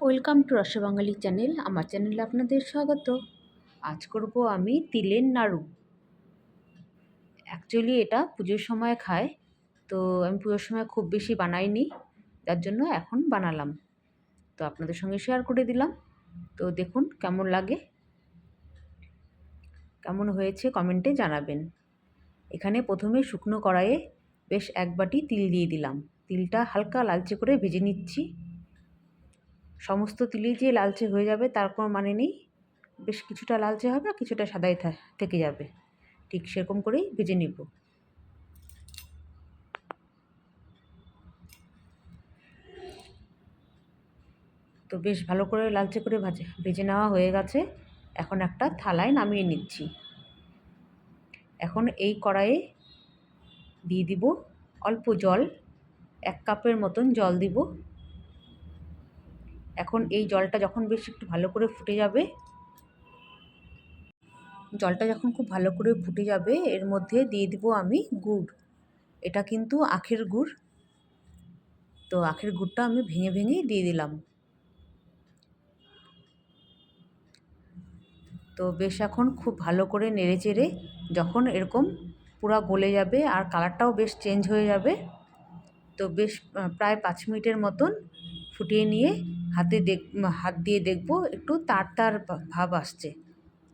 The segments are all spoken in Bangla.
ওয়েলকাম টু রসা বাঙালি চ্যানেল। আমার চ্যানেলে আপনাদের স্বাগত। আজ করব আমি তিলের নাড়ু। অ্যাকচুয়ালি এটা পুজোর সময় খায়, তো আমি পুজোর সময় খুব বেশি বানাইনি, যার জন্য এখন বানালাম, তো আপনাদের সঙ্গে শেয়ার করে দিলাম। তো দেখুন কেমন লাগে, কেমন হয়েছে কমেন্টে জানাবেন। এখানে প্রথমে শুকনো কড়াইয়ে বেশ এক বাটি তিল দিয়ে দিলাম। তিলটা হালকা লালচে করে ভেজে নিচ্ছি। সমস্ত তিলই যে লালচে হয়ে যাবে তার কোনো মানে নেই, বেশ কিছুটা লালচে হবে আর কিছুটা সাদাই থেকে যাবে, ঠিক সেরকম করেই ভেজে নিব। তো বেশ ভালো করে লালচে করে ভেজে নেওয়া হয়ে গেছে। এখন একটা থালায় নামিয়ে নিচ্ছি। এখন এই কড়াইয়ে দিয়ে দিব অল্প জল, 1 কাপের মতন জল দিব। এখন এই জলটা যখন বেশ একটু ভালো করে ফুটে যাবে, জলটা যখন খুব ভালো করে ফুটে যাবে, এর মধ্যে দিয়ে দিব আমি গুড়। এটা কিন্তু আখের গুড়, তো আখের গুড়টা আমি ভেঙে ভেঙে দিয়ে দিলাম। তো বেশ এখন খুব ভালো করে নেড়ে চেড়ে যখন এরকম পুরো গলে যাবে আর কালারটাও বেশ চেঞ্জ হয়ে যাবে, তো বেশ প্রায় 5 মিনিটের মতন ফুটিয়ে নিয়ে হাত দিয়ে দেখব একটু তার তার ভাব আসছে।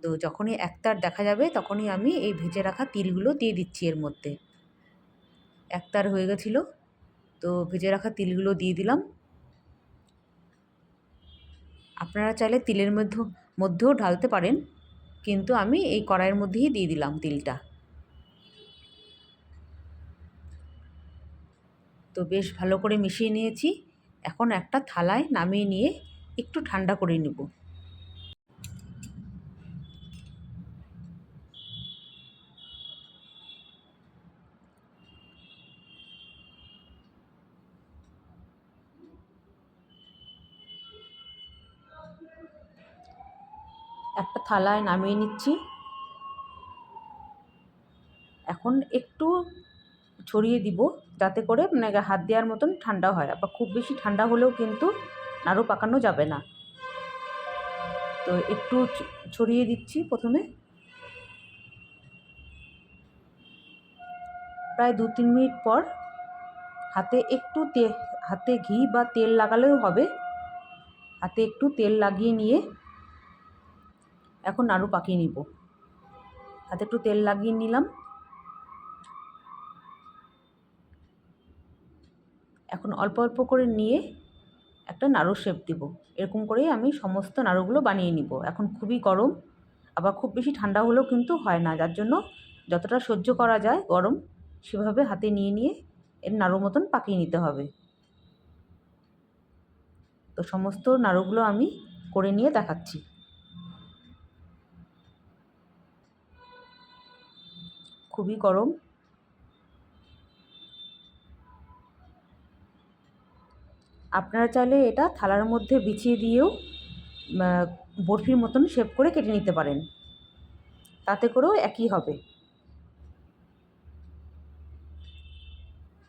তো যখনই একতার দেখা যাবে তখনই আমি এই ভেজে রাখা তিলগুলো দিয়ে দিচ্ছি এর মধ্যে। একতার হয়ে গেছিলো, তো ভেজে রাখা তিলগুলো দিয়ে দিলাম। আপনারা চাইলে তিলের মধ্যেও ঢালতে পারেন, কিন্তু আমি এই কড়াইয়ের মধ্যেই দিয়ে দিলাম তিলটা। তো বেশ ভালো করে মিশিয়ে নিয়েছি। এখন একটা থালায় নামিয়ে নিয়ে একটু ঠান্ডা করে নেব। একটা থালায় নামিয়ে নিচ্ছি। এখন একটু ছড়িয়ে দিব যাতে করে হাত দেওয়ার মতন ঠান্ডা হয়, আবার খুব বেশি ঠান্ডা হলেও কিন্তু নাড়ু পাকানো যাবে না। তো একটু ছড়িয়ে দিচ্ছি প্রথমে। প্রায় 2-3 মিনিট পর হাতে ঘি বা তেল লাগালেও হবে। হাতে একটু তেল লাগিয়ে নিয়ে এখন নাড়ু পাকিয়ে নিব। হাতে একটু তেল লাগিয়ে নিলাম। এখন অল্প অল্প করে নিয়ে একটা নাড়ু শেপ দিব। এরকম করেই আমি সমস্ত নাড়ুগুলো বানিয়ে নিব। এখন খুবই গরম, আবার খুব বেশি ঠান্ডা হলেও কিন্তু হয় না, যার জন্য যতটা সহ্য করা যায় গরম সেভাবে হাতে নিয়ে নিয়ে এর নাড়ু মতন পাকিয়ে নিতে হবে। তো সমস্ত নাড়ুগুলো আমি করে নিয়ে দেখাচ্ছি। খুবই গরম। আপনারা চাইলে এটা থালার মধ্যে বিছিয়ে দিয়েও বরফির মতন শেপ করে কেটে নিতে পারেন, তাতে করেও একই হবে।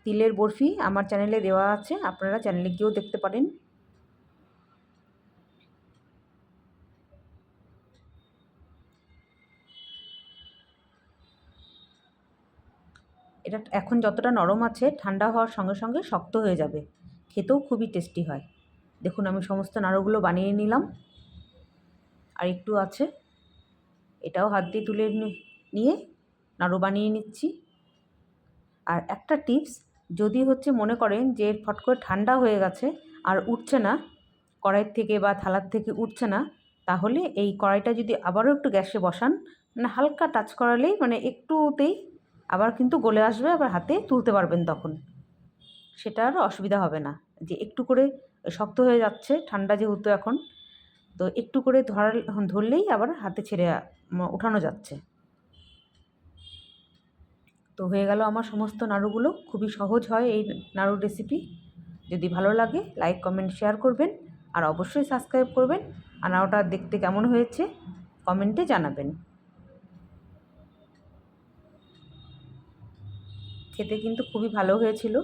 তিলের বরফি আমার চ্যানেলে দেওয়া আছে, আপনারা চ্যানেলে গিয়েও দেখতে পারেন। এটা এখন যতটা নরম আছে, ঠান্ডা হওয়ার সঙ্গে সঙ্গে শক্ত হয়ে যাবে, খেতেও খুবই টেস্টি হয়। দেখুন আমি সমস্ত নাড়ুগুলো বানিয়ে নিলাম, আর একটু আছে, এটাও হাত দিয়ে তুলে নিয়ে নাড়ু বানিয়ে নিচ্ছি। আর একটা টিপস, যদি মনে করেন যে ফট করে ঠান্ডা হয়ে গেছে আর উঠছে না কড়াইয়ের থেকে বা থালার থেকে উঠছে না, তাহলে এই কড়াইটা যদি আবারও একটু গ্যাসে বসান, হালকা টাচ করালেই একটুতেই আবার কিন্তু গলে আসবে, আবার হাতে তুলতে পারবেন তখন, সেটা আর অসুবিধা হবে না। যে একটু করে শক্ত হয়ে যাচ্ছে ঠান্ডা যেহেতু এখন, তো একটু করে ধরলেই আবার হাতে ছেড়ে উঠানো যাচ্ছে। তো হয়ে গেল আমার সমস্ত নাড়ুগুলো। খুবই সহজ হয় এই নাড়ুর রেসিপি। যদি ভালো লাগে লাইক কমেন্ট শেয়ার করবেন, আর অবশ্যই সাবস্ক্রাইব করবেন। আর নাড়ুটা দেখতে কেমন হয়েছে কমেন্টে জানাবেন। খেতে কিন্তু খুবই ভালো হয়েছিল।